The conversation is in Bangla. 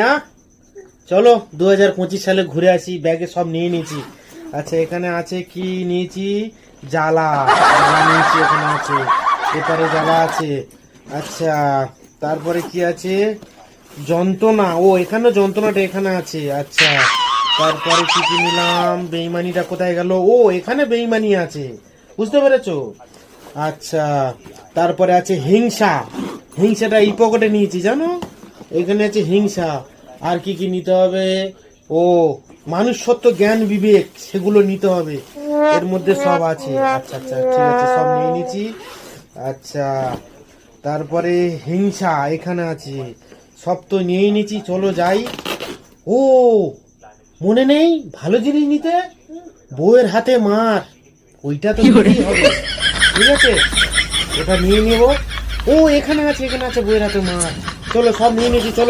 হ্যাঁ চলো 2025 সালে ঘুরে আসি। ব্যাগে সব নিয়ে নিয়েছি। আচ্ছা এখানে আছে কি নিয়েছি? জ্বালা জ্বালা নিয়েছি, এখানে আছে পেপারে জ্বালা আছে। আচ্ছা তারপরে কি আছে? যন্ত্রণা, ও এখানে যন্ত্রণাটা এখানে আছে। আচ্ছা তারপরে কি কি নিলাম? বেইমানিটা কোথায় গেল? ও এখানে বেইমানি আছে, বুঝতে পেরেছো? আচ্ছা তারপরে আছে হিংসা, হিংসাটা এই পকেটে নিয়েছি জানো, এখানে আছে হিংসা। আর কি কি নিতে হবে? ও মানুষত্ব, জ্ঞান, বিবেক, সেগুলো নিতে হবে, এর মধ্যে সব আছে। আচ্ছা আচ্ছা ঠিক আছে, সব নিয়ে নিয়েছি। আচ্ছা তারপরে হিংসা এখানে আছে, সব তো নিয়েই নিয়েছি, চলো যাই। ও মনে নেই ভালো জিনিস নিতে, বউয়ের হাতে মার, ওইটা তো নিতেই হবে। ঠিক আছে ওটা নিয়ে নেব। ও এখানে আছে, এখানে আছে বউয়ের হাতে মার। চলো সব নিয়ে নিয়েছি, চলো।